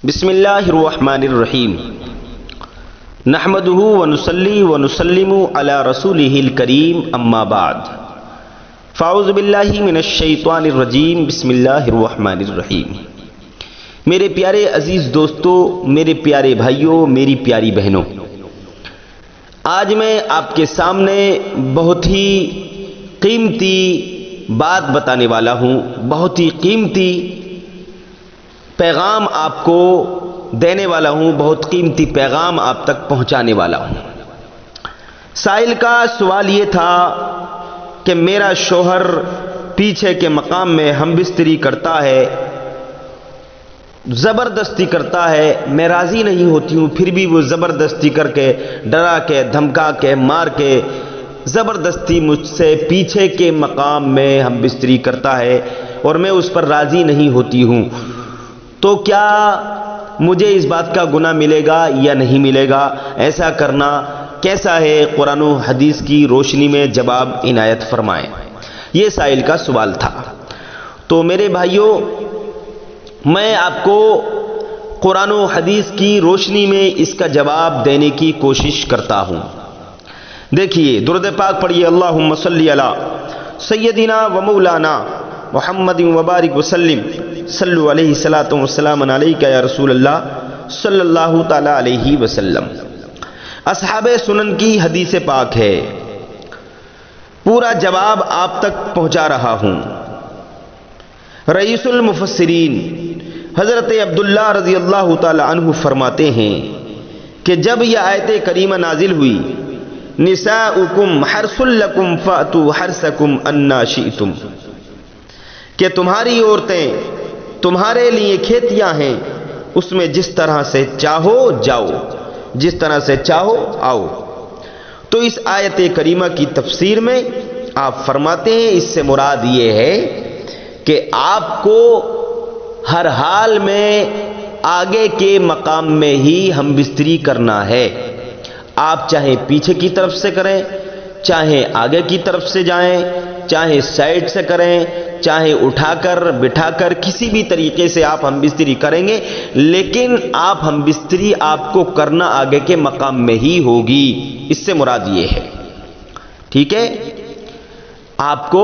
بسم اللہ الرحمن الرحیم نحمدہ ونصلی ونسلم علی رسولہ الکریم اما بعد فاعوذ باللہ من الشیطان الرجیم بسم اللہ الرحمن الرحیم۔ میرے پیارے عزیز دوستو، میرے پیارے بھائیوں، میری پیاری بہنوں، آج میں آپ کے سامنے بہت ہی قیمتی بات بتانے والا ہوں، بہت ہی قیمتی پیغام آپ کو دینے والا ہوں، بہت قیمتی پیغام آپ تک پہنچانے والا ہوں۔ سائل کا سوال یہ تھا کہ میرا شوہر پیچھے کے مقام میں ہم بستری کرتا ہے، زبردستی کرتا ہے، میں راضی نہیں ہوتی ہوں، پھر بھی وہ زبردستی کر کے، ڈرا کے، دھمکا کے، مار کے زبردستی مجھ سے پیچھے کے مقام میں ہم بستری کرتا ہے اور میں اس پر راضی نہیں ہوتی ہوں، تو کیا مجھے اس بات کا گناہ ملے گا یا نہیں ملے گا؟ ایسا کرنا کیسا ہے؟ قرآن و حدیث کی روشنی میں جواب عنایت فرمائیں۔ یہ سائل کا سوال تھا۔ تو میرے بھائیوں، میں آپ کو قرآن و حدیث کی روشنی میں اس کا جواب دینے کی کوشش کرتا ہوں۔ دیکھیے، درود پاک پڑھیے، اللہم صلی علی سیدنا و مولانا محمد وبارک وسلم، صلو علیہ الصلاۃ والسلام علیک یا رسول اللہ صلی اللہ تعالی علیہ وسلم۔ اصحاب سنن کی حدیث پاک ہے، پورا جواب آپ تک پہنچا رہا ہوں۔ رئیس المفسرین حضرت عبداللہ رضی اللہ تعالی عنہ فرماتے ہیں کہ جب یہ آیت کریمہ نازل ہوئی، نساؤکم حرث لکم فأتوا حرثکم انا شئتم، کہ تمہاری عورتیں تمہارے لیے کھیتیاں ہیں، اس میں جس طرح سے چاہو جاؤ، جس طرح سے چاہو آؤ۔ تو اس آیت کریمہ کی تفسیر میں آپ فرماتے ہیں، اس سے مراد یہ ہے کہ آپ کو ہر حال میں آگے کے مقام میں ہی ہم بستری کرنا ہے۔ آپ چاہے پیچھے کی طرف سے کریں، چاہے آگے کی طرف سے جائیں، چاہے سائڈ سے کریں، چاہے اٹھا کر بٹھا کر، کسی بھی طریقے سے آپ ہم بستری کریں گے، لیکن آپ ہم بستری آپ کو کرنا آگے کے مقام میں ہی ہوگی۔ اس سے مراد یہ ہے، ٹھیک ہے؟ آپ کو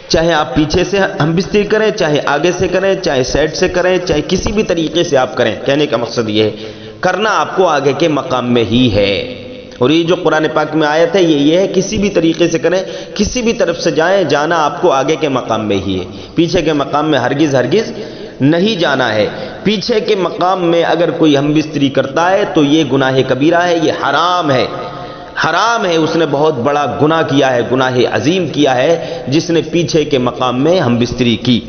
چاہے آپ پیچھے سے ہم بستری کریں، چاہے آگے سے کریں، چاہے سائڈ سے کریں، چاہے کسی بھی طریقے سے آپ کریں، کہنے کا مقصد یہ ہے کرنا آپ کو آگے کے مقام میں ہی ہے۔ اور یہ جو قرآن پاک میں آیت ہے، یہ ہے کسی بھی طریقے سے کریں، کسی بھی طرف سے جائیں، جانا آپ کو آگے کے مقام میں ہی ہے، پیچھے کے مقام میں ہرگز نہیں جانا ہے۔ پیچھے کے مقام میں اگر کوئی ہم بستری کرتا ہے تو یہ گناہ کبیرہ ہے، یہ حرام ہے، حرام ہے، اس نے بہت بڑا گناہ کیا ہے، گناہ عظیم کیا ہے، جس نے پیچھے کے مقام میں ہم بستری کی۔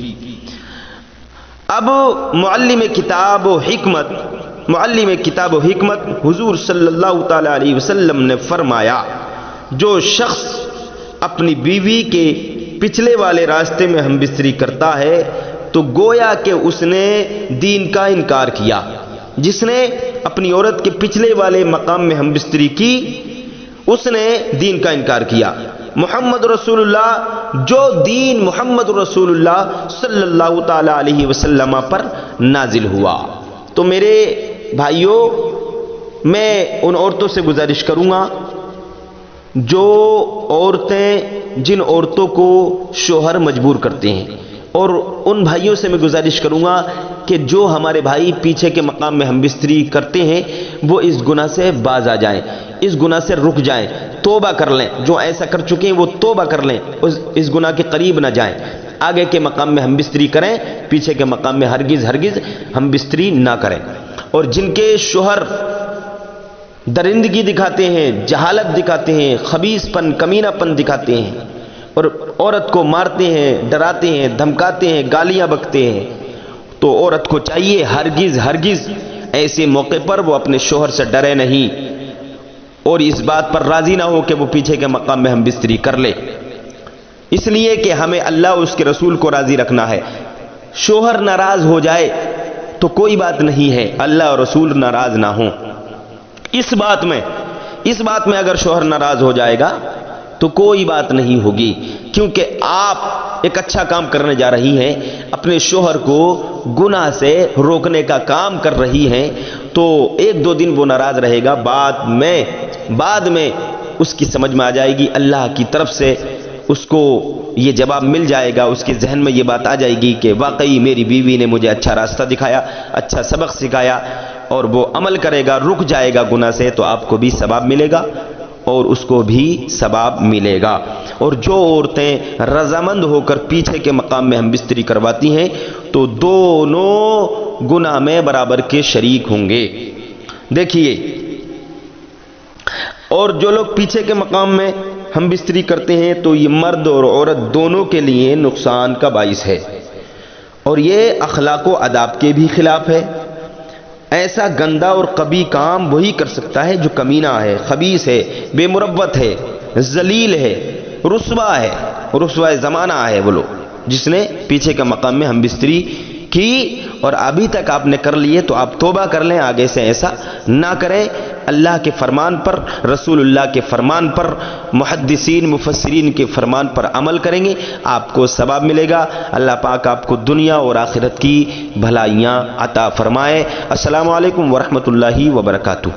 اب معلم کتاب و حکمت حضور صلی اللہ تعالی علیہ وسلم نے فرمایا، جو شخص اپنی بیوی کے پچھلے والے راستے میں ہم بستری کرتا ہے تو گویا کہ اس نے دین کا انکار کیا۔ جس نے اپنی عورت کے پچھلے والے مقام میں ہم بستری کی، اس نے دین کا انکار کیا۔ محمد رسول اللہ، جو دین محمد رسول اللہ صلی اللہ تعالی علیہ وسلم پر نازل ہوا۔ تو میرے بھائیوں، میں ان عورتوں سے گزارش کروں گا، جن عورتوں کو شوہر مجبور کرتے ہیں، اور ان بھائیوں سے میں گزارش کروں گا کہ جو ہمارے بھائی پیچھے کے مقام میں ہم بستری کرتے ہیں، وہ اس گناہ سے باز آ جائیں، اس گناہ سے رک جائیں، توبہ کر لیں۔ جو ایسا کر چکے ہیں وہ توبہ کر لیں، اس گناہ کے قریب نہ جائیں۔ آگے کے مقام میں ہم بستری کریں، پیچھے کے مقام میں ہرگز ہم بستری نہ کریں۔ اور جن کے شوہر درندگی دکھاتے ہیں، جہالت دکھاتے ہیں، خبیث پن، کمینہ پن دکھاتے ہیں، اور عورت کو مارتے ہیں، ڈراتے ہیں، دھمکاتے ہیں، گالیاں بکتے ہیں، تو عورت کو چاہیے ہرگز ایسے موقع پر وہ اپنے شوہر سے ڈرے نہیں، اور اس بات پر راضی نہ ہو کہ وہ پیچھے کے مقام میں ہم بستری کر لے، اس لیے کہ ہمیں اللہ اور اس کے رسول کو راضی رکھنا ہے۔ شوہر ناراض ہو جائے تو کوئی بات نہیں ہے، اللہ اور رسول ناراض نہ ہوں۔ اس بات میں اگر شوہر ناراض ہو جائے گا تو کوئی بات نہیں ہوگی، کیونکہ آپ ایک اچھا کام کرنے جا رہی ہیں، اپنے شوہر کو گناہ سے روکنے کا کام کر رہی ہیں، تو ایک دو دن وہ ناراض رہے گا، بعد میں اس کی سمجھ میں آ جائے گی، اللہ کی طرف سے اس کو یہ جواب مل جائے گا، اس کے ذہن میں یہ بات آ جائے گی کہ واقعی میری بیوی نے مجھے اچھا راستہ دکھایا، اچھا سبق سکھایا، اور وہ عمل کرے گا، رک جائے گا گناہ سے، تو آپ کو بھی ثواب ملے گا اور اس کو بھی ثواب ملے گا۔ اور جو عورتیں رضامند ہو کر پیچھے کے مقام میں ہم بستری کرواتی ہیں تو دونوں گناہ میں برابر کے شریک ہوں گے۔ دیکھیے، اور جو لوگ پیچھے کے مقام میں ہم بستری کرتے ہیں تو یہ مرد اور عورت دونوں کے لیے نقصان کا باعث ہے، اور یہ اخلاق و آداب کے بھی خلاف ہے۔ ایسا گندا اور قبیح کام وہی کر سکتا ہے جو کمینہ ہے، خبیث ہے، بے مروت ہے، ذلیل ہے، رسوا زمانہ ہے وہ لوگ، جس نے پیچھے کے مقام میں ہم بستری کی اور ابھی تک آپ نے کر لیے، تو آپ توبہ کر لیں، آگے سے ایسا نہ کریں۔ اللہ کے فرمان پر، رسول اللہ کے فرمان پر، محدثین مفسرین کے فرمان پر عمل کریں گے، آپ کو ثواب ملے گا۔ اللہ پاک آپ کو دنیا اور آخرت کی بھلائیاں عطا فرمائے۔ السلام علیکم ورحمۃ اللہ وبرکاتہ۔